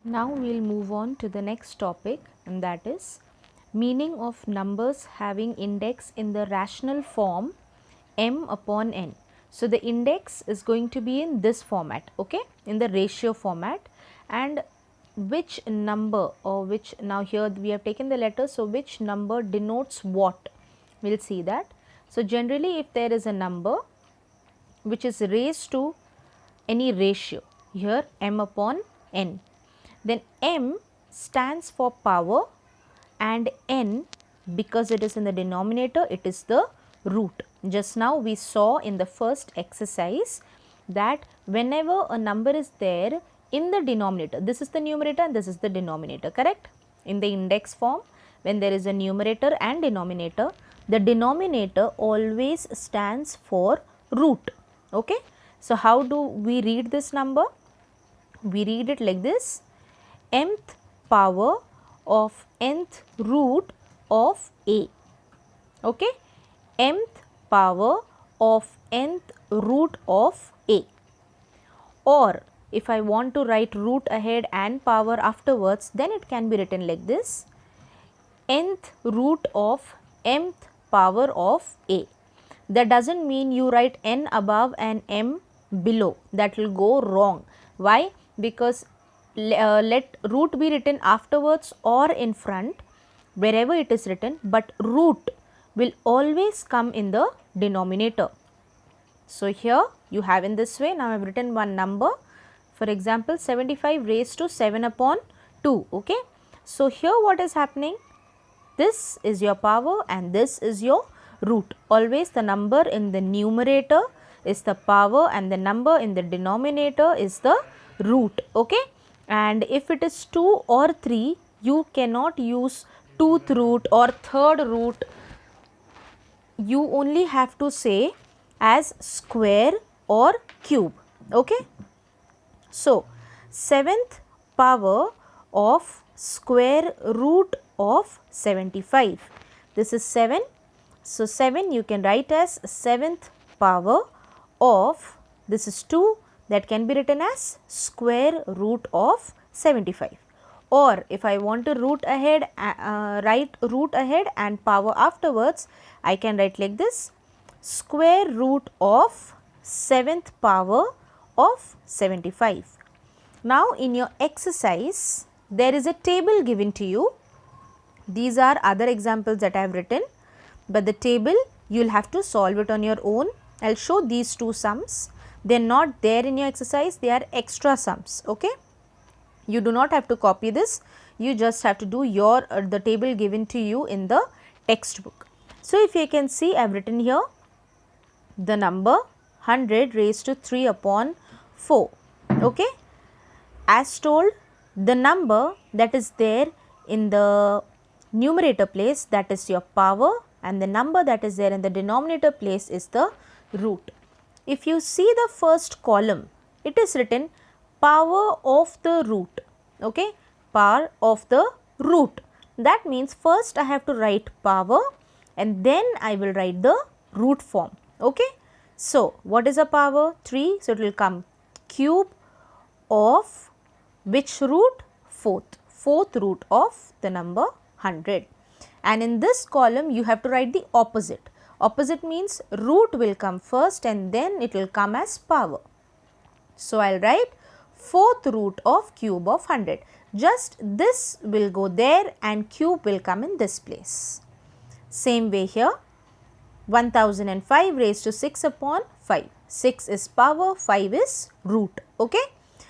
Now we'll move on to the next topic, and that is meaning of numbers having index in the rational form m upon n. So the index is going to be in this format, okay, in the ratio format, and which number, or which, now here we have taken the letter, so which number denotes what, we'll see that. So generally if there is a number which is raised to any ratio, here m upon n, then m stands for power and n, because it is in the denominator, it is the root. Just now we saw in the first exercise that whenever a number is there in the denominator, this is the numerator and this is the denominator, correct? In the index form, when there is a numerator and denominator, the denominator always stands for root, okay? So how do we read this number? We read it like this: mth power of nth root of a, okay, mth power of nth root of a. Or if I want to write root ahead and power afterwards, then it can be written like this: nth root of mth power of a. That doesn't mean you write n above and m below, that will go wrong. Why? Because let root be written afterwards or in front, wherever it is written, but root will always come in the denominator. So here you have in this way. Now I have written one number, for example 75 raised to 7 upon 2, okay. So here what is happening? This is your power and this is your root. Always the number in the numerator is the power and the number in the denominator is the root, okay. And if it is 2 or 3, you cannot use 2th root or 3rd root. You only have to say as square or cube, okay. So 7th power of square root of 75, this is 7. So 7 you can write as 7th power of, this is 2, that can be written as square root of 75. Or if I want to root ahead, write root ahead and power afterwards, I can write like this: square root of 7th power of 75. Now in your exercise, there is a table given to you. These are other examples that I have written, but the table you will have to solve it on your own. I will show these two sums. They are not there in your exercise, they are extra sums, okay. You do not have to copy this, you just have to do your the table given to you in the textbook. So if you can see, I have written here the number 100 raised to 3 upon 4, okay. As told, the number that is there in the numerator place, that is your power, and the number that is there in the denominator place is the root. If you see the first column, it is written power of the root, okay, power of the root. That means first I have to write power and then I will write the root form, okay. So what is a power? 3, so it will come cube of which root? 4th root of the number 100. And in this column you have to write the opposite. Opposite means root will come first and then it will come as power. So I will write 4th root of cube of 100. Just this will go there and cube will come in this place. Same way here, 1005 raised to 6 upon 5. 6 is power, 5 is root, okay.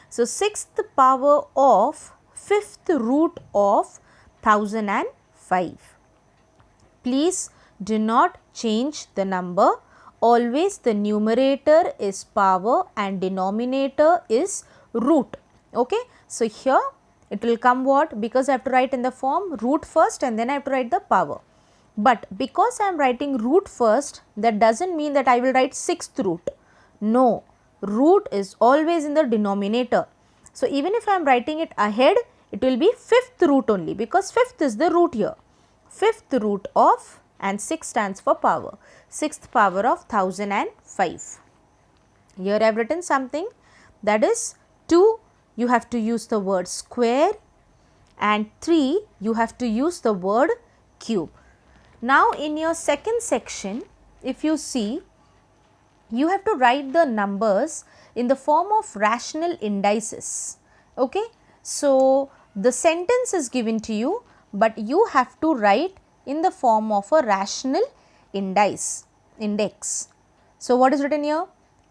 So 6th power of 5th root of 1005. Please do not change the number. Always the numerator is power and denominator is root, okay. So here it will come what? Because I have to write in the form root first and then I have to write the power. But because I am writing root first, that doesn't mean that I will write 6th root. No, root is always in the denominator. So even if I am writing it ahead, it will be 5th root only, because 5th is the root here. 5th root of, and 6 stands for power, 6th power of 1005. Here I have written something, that is 2 you have to use the word square, and 3 you have to use the word cube. Now in your second section, if you see, you have to write the numbers in the form of rational indices. Okay? So, the sentence is given to you, but you have to write in the form of a rational index. So, what is written here?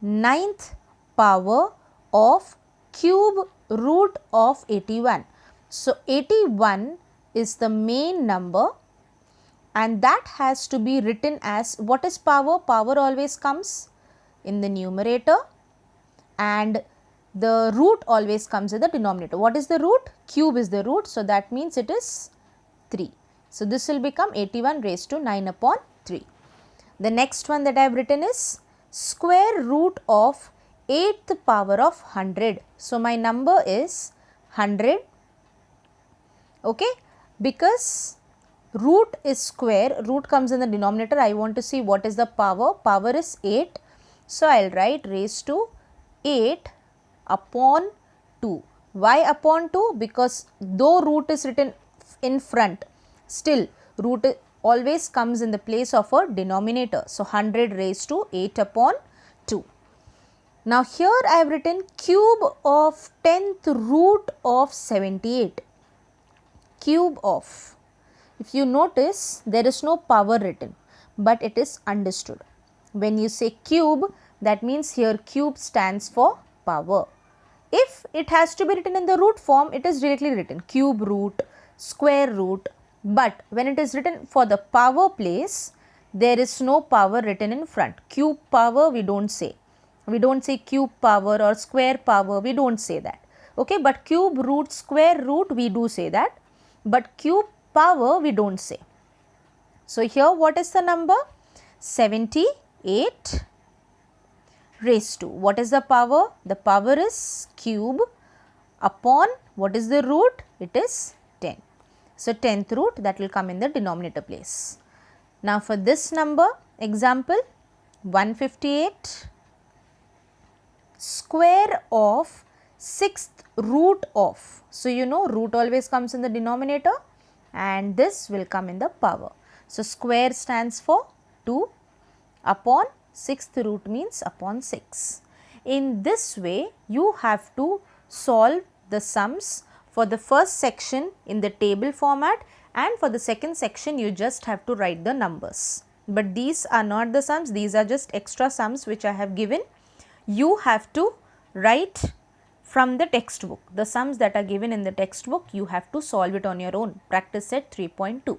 9th power of cube root of 81. So, 81 is the main number, and that has to be written as, what is power? Power always comes in the numerator and the root always comes in the denominator. What is the root? Cube is the root, so that means it is 3. So, this will become 81 raised to 9 upon 3. The next one that I have written is square root of 8th power of 100. So, my number is 100, okay, because root is square, root comes in the denominator. I want to see what is the power. Power is 8. So, I will write raised to 8 upon 2. Why upon 2? Because though root is written in front, still root always comes in the place of a denominator. So, 100 raised to 8 upon 2. Now, here I have written cube of 10th root of 78. Cube of. If you notice, there is no power written, but it is understood. When you say cube, that means here cube stands for power. If it has to be written in the root form, it is directly written cube root, square root, but when it is written for the power place, there is no power written in front. Cube power we don't say. We don't say cube power or square power, we don't say that. Okay, but cube root, square root we do say that, but cube power we don't say. So, here what is the number? 78 raised to, what is the power? The power is cube upon, what is the root? It is 10. So, 10th root, that will come in the denominator place. Now, for this number, example 158 square of 6th root of. So, you know root always comes in the denominator and this will come in the power. So, square stands for 2 upon 6th root means upon 6. In this way, you have to solve the sums for the first section in the table format, and for the second section you just have to write the numbers. But these are not the sums, these are just extra sums which I have given. You have to write from the textbook. The sums that are given in the textbook, you have to solve it on your own. Practice set 3.2.